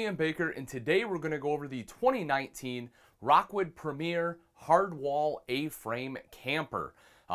Ian Baker, and today we're going to go over the 2019 Rockwood Premier Hardwall A-Frame Camper.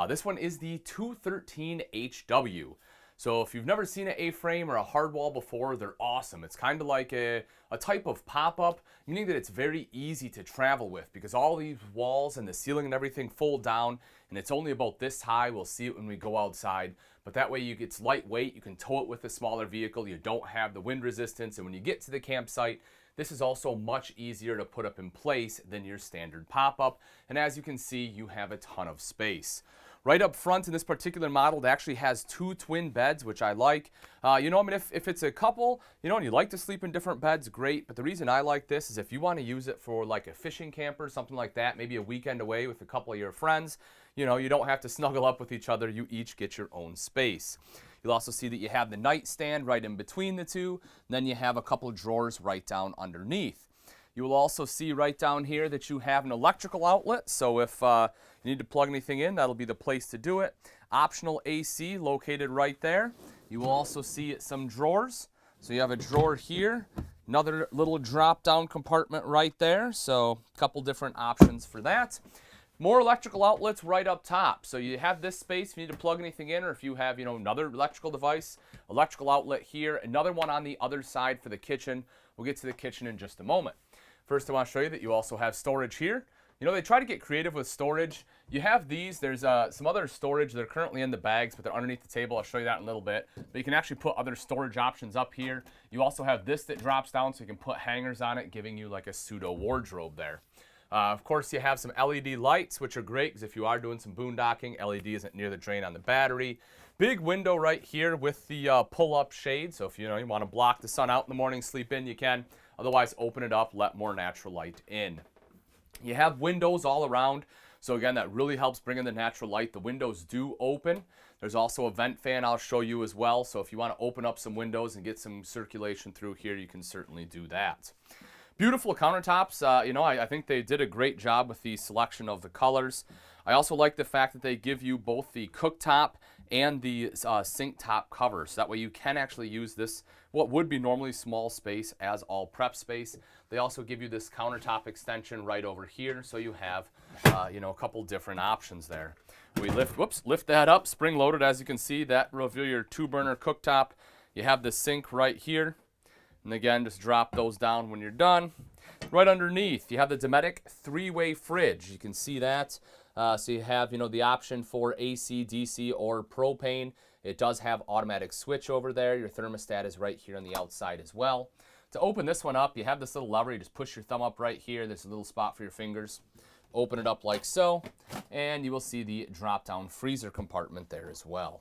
This one is the 213HW. So if you've never seen an A-frame or a hardwall before, they're awesome. It's kind of like a type of pop-up, meaning that it's very easy to travel with because all these walls and the ceiling and everything fold down, and it's only about this high. We'll see it when we go outside, but that way it's lightweight. You can tow it with a smaller vehicle. You don't have the wind resistance, and when you get to the campsite, this is also much easier to put up in place than your standard pop-up, and as you can see, you have a ton of space. Right up front in this particular model, it actually has 2 twin beds, which I like. If it's a couple, and you like to sleep in different beds, great. But the reason I like this is if you want to use it for like a fishing camper, something like that, maybe a weekend away with a couple of your friends, you don't have to snuggle up with each other. You each get your own space. You'll also see that you have the nightstand right in between the two. Then you have a couple of drawers right down underneath. You will also see right down here that you have an electrical outlet, so if you need to plug anything in, that'll be the place to do it. Optional AC located right there. You will also see some drawers. So you have a drawer here, another little drop-down compartment right there, so a couple different options for that. More electrical outlets right up top. So you have this space if you need to plug anything in, or if you have, another electrical device, electrical outlet here, another one on the other side for the kitchen. We'll get to the kitchen in just a moment. First, I want to show you that you also have storage here. They try to get creative with storage. You have these. There's some other storage that are currently in the bags, but they're underneath the table. I'll show you that in a little bit. But you can actually put other storage options up here. You also have this that drops down, so you can put hangers on it, giving you like a pseudo wardrobe there. Of course, you have some LED lights, which are great because if you are doing some boondocking, LED isn't near the drain on the battery. Big window right here with the pull-up shade. So if you want to block the sun out in the morning, sleep in, you can. Otherwise, open it up, let more natural light in. You have windows all around. So again, that really helps bring in the natural light. The windows do open. There's also a vent fan I'll show you as well. So if you want to open up some windows and get some circulation through here, you can certainly do that. Beautiful countertops. I think they did a great job with the selection of the colors. I also like the fact that they give you both the cooktop and the sink top covers. That way you can actually use this, what would be normally small space, as all prep space. They also give you this countertop extension right over here, so you have a couple different options there. We lift that up, spring loaded, as you can see. That will reveal your 2-burner cooktop. You have the sink right here. And again, just drop those down when you're done. Right underneath, you have the Dometic 3-way fridge. You can see that. So you have, the option for AC, DC, or propane. It does have automatic switch over there. Your thermostat is right here on the outside as well. To open this one up, you have this little lever. You just push your thumb up right here. There's a little spot for your fingers. Open it up like so, and you will see the drop-down freezer compartment there as well.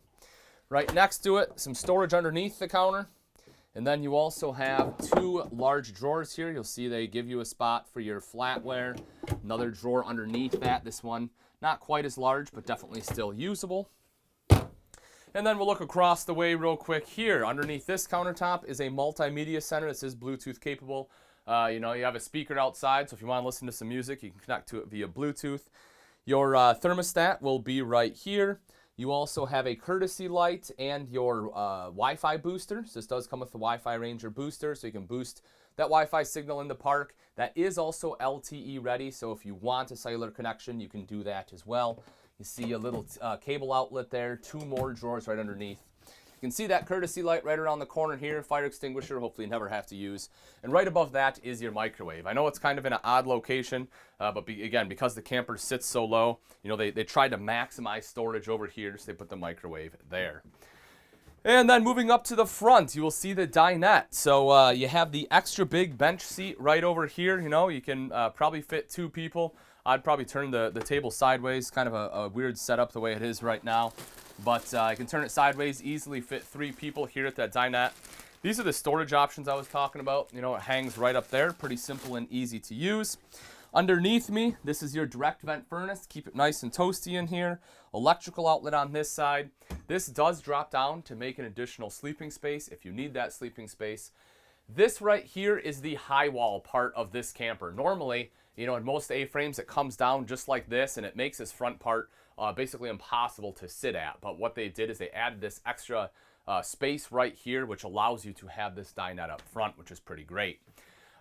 Right next to it, some storage underneath the counter. And then you also have 2 large drawers here. You'll see they give you a spot for your flatware. Another drawer underneath that. This one, not quite as large, but definitely still usable. And then we'll look across the way real quick here. Underneath this countertop is a Multimedia Center. This is Bluetooth capable. You have a speaker outside, so if you want to listen to some music, you can connect to it via Bluetooth. Your thermostat will be right here. You also have a courtesy light and your Wi-Fi booster. So this does come with the Wi-Fi Ranger booster, so you can boost that Wi-Fi signal in the park. That is also LTE ready, so if you want a cellular connection, you can do that as well. You see a little cable outlet there, 2 more drawers right underneath. You can see that courtesy light right around the corner here, fire extinguisher, hopefully you never have to use. And right above that is your microwave. I know it's kind of in an odd location, but again, because the camper sits so low, they tried to maximize storage over here, so they put the microwave there. And then moving up to the front, you will see the dinette. So you have the extra big bench seat right over here. You can probably fit 2 people. I'd probably turn the table sideways, kind of a weird setup the way it is right now. But I can turn it sideways, easily fit 3 people here at that dinette. These are the storage options I was talking about. It hangs right up there, pretty simple and easy to use. Underneath me, this is your direct vent furnace. Keep it nice and toasty in here. Electrical outlet on this side. This does drop down to make an additional sleeping space if you need that sleeping space. This right here is the high wall part of this camper. Normally, in most A-frames, it comes down just like this, and it makes this front part basically impossible to sit at. But what they did is they added this extra space right here, which allows you to have this dinette up front, which is pretty great.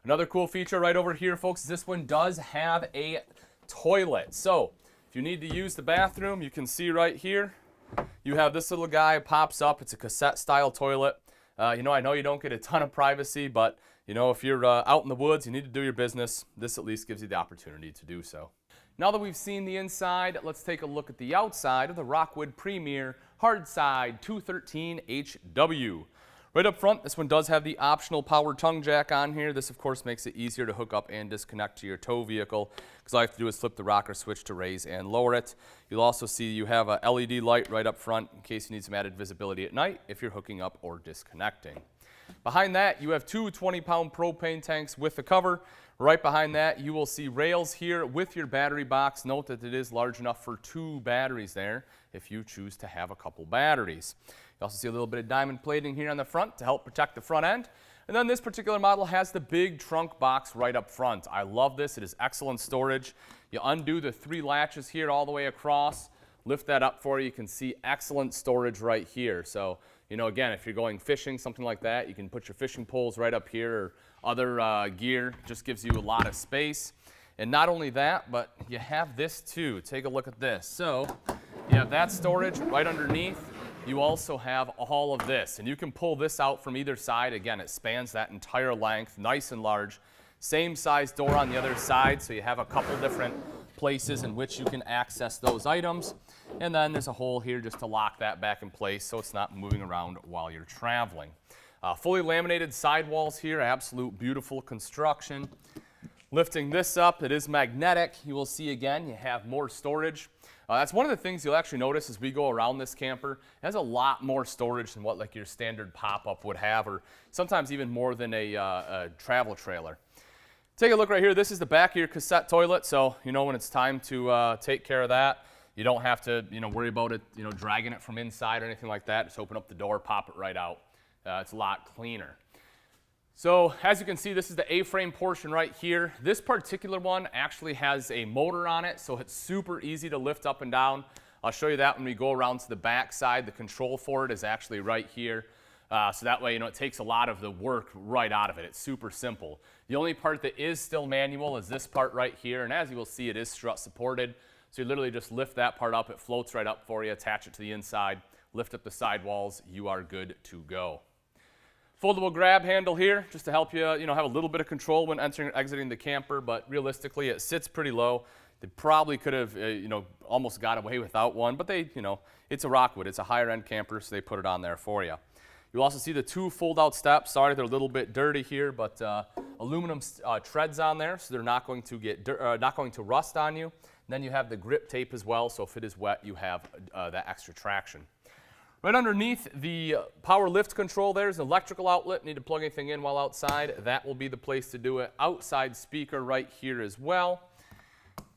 Another cool feature right over here, folks, is this one does have a toilet. So if you need to use the bathroom, you can see right here, you have this little guy pops up. It's a cassette style toilet. I know you don't get a ton of privacy, but if you're out in the woods, you need to do your business, this at least gives you the opportunity to do so. Now that we've seen the inside, let's take a look at the outside of the Rockwood Premier Hard Side A213HW. Right up front, this one does have the optional power tongue jack on here. This, of course, makes it easier to hook up and disconnect to your tow vehicle, because all you have to do is flip the rocker switch to raise and lower it. You'll also see you have a LED light right up front in case you need some added visibility at night if you're hooking up or disconnecting. Behind that, you have two 20-pound propane tanks with the cover. Right behind that, you will see rails here with your battery box. Note that it is large enough for 2 batteries there if you choose to have a couple batteries. You also see a little bit of diamond plating here on the front to help protect the front end. And then this particular model has the big trunk box right up front. I love this. It is excellent storage. You undo the 3 latches here all the way across. Lift that up for you. You can see excellent storage right here. So, again, if you're going fishing, something like that, you can put your fishing poles right up here or other gear. Just gives you a lot of space. And not only that, but you have this too. Take a look at this. So you have that storage right underneath. You also have all of this, and you can pull this out from either side. Again, it spans that entire length, nice and large. Same size door on the other side, so you have a couple different places in which you can access those items. And then there's a hole here just to lock that back in place so it's not moving around while you're traveling. Fully laminated sidewalls here, absolute beautiful construction. Lifting this up, it is magnetic. You will see again, you have more storage. That's one of the things you'll actually notice as we go around this camper. It has a lot more storage than what like your standard pop-up would have, or sometimes even more than a travel trailer. Take a look right here. This is the back of your cassette toilet, so when it's time to take care of that, you don't have to worry about it dragging it from inside or anything like that. Just open up the door, pop it right out. It's a lot cleaner. So as you can see, this is the A-frame portion right here. This particular one actually has a motor on it, so it's super easy to lift up and down. I'll show you that when we go around to the back side. The control for it is actually right here. So that way, it takes a lot of the work right out of it. It's super simple. The only part that is still manual is this part right here, and as you will see, it is strut supported. So you literally just lift that part up, it floats right up for you, attach it to the inside, lift up the sidewalls, you are good to go. Foldable grab handle here, just to help you, have a little bit of control when entering and exiting the camper, but realistically, it sits pretty low. They probably could have, almost got away without one, but they, it's a Rockwood. It's a higher-end camper, so they put it on there for you. You'll also see the 2 fold-out steps. Sorry, they're a little bit dirty here, but aluminum treads on there, so they're not going to rust on you. And then you have the grip tape as well, so if it is wet, you have that extra traction. Right underneath the power lift control, there's an electrical outlet. Need to plug anything in while outside, that will be the place to do it. Outside speaker right here as well.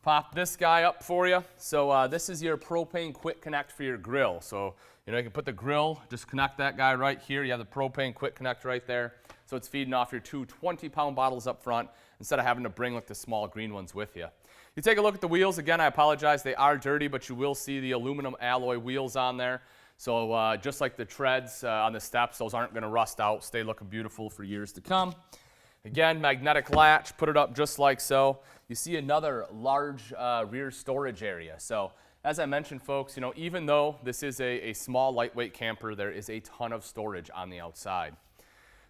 Pop this guy up for you. So this is your propane quick connect for your grill. So you can put the grill, just connect that guy right here. You have the propane quick connect right there. So it's feeding off your 2 20-pound bottles up front instead of having to bring like the small green ones with you. You take a look at the wheels. Again, I apologize, they are dirty, but you will see the aluminum alloy wheels on there. So just like the treads on the steps, those aren't going to rust out, stay looking beautiful for years to come. Again, magnetic latch, put it up just like so. You see another large rear storage area. So as I mentioned, folks, even though this is a small, lightweight camper, there is a ton of storage on the outside.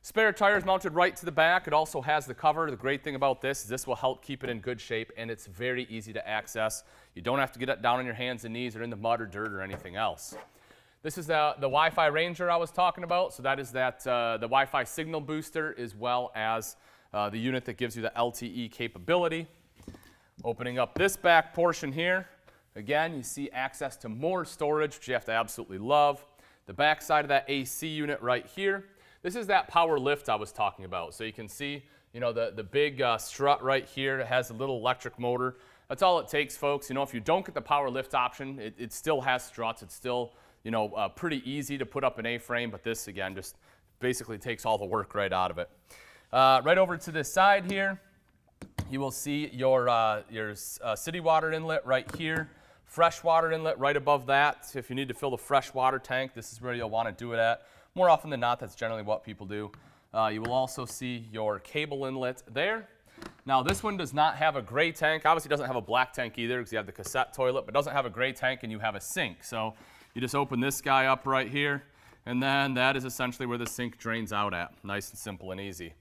Spare tires mounted right to the back. It also has the cover. The great thing about this is this will help keep it in good shape, and it's very easy to access. You don't have to get it down on your hands and knees or in the mud or dirt or anything else. This is the Wi-Fi Ranger I was talking about. So that is the Wi-Fi signal booster, as well as the unit that gives you the LTE capability. Opening up this back portion here, again, you see access to more storage, which you have to absolutely love. The back side of that AC unit right here. This is that power lift I was talking about. So you can see, the big strut right here. It has a little electric motor. That's all it takes, folks. If you don't get the power lift option, it still has struts. It's still pretty easy to put up an A-frame, but this, again, just basically takes all the work right out of it. Right over to this side here, you will see your city water inlet right here, freshwater inlet right above that. So if you need to fill the freshwater tank, this is where you'll want to do it at. More often than not, that's generally what people do. You will also see your cable inlet there. Now this one does not have a gray tank. Obviously doesn't have a black tank either because you have the cassette toilet, but doesn't have a gray tank and you have a sink. So you just open this guy up right here, and then that is essentially where the sink drains out at. Nice and simple and easy.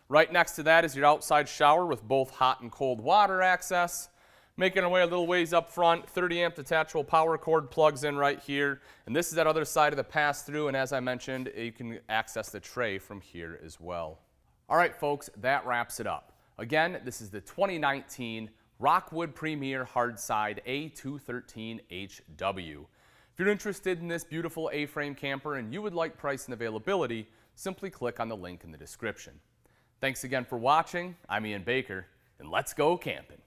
Right next to that is your outside shower with both hot and cold water access. Making our way a little ways up front, 30 amp detachable power cord plugs in right here. And this is that other side of the pass-through, and as I mentioned, you can access the tray from here as well. All right, folks, that wraps it up. Again, this is the 2019 Rockwood Premier Hard Side A213HW. If you're interested in this beautiful A-frame camper and you would like price and availability, simply click on the link in the description. Thanks again for watching. I'm Ian Baker, and let's go camping.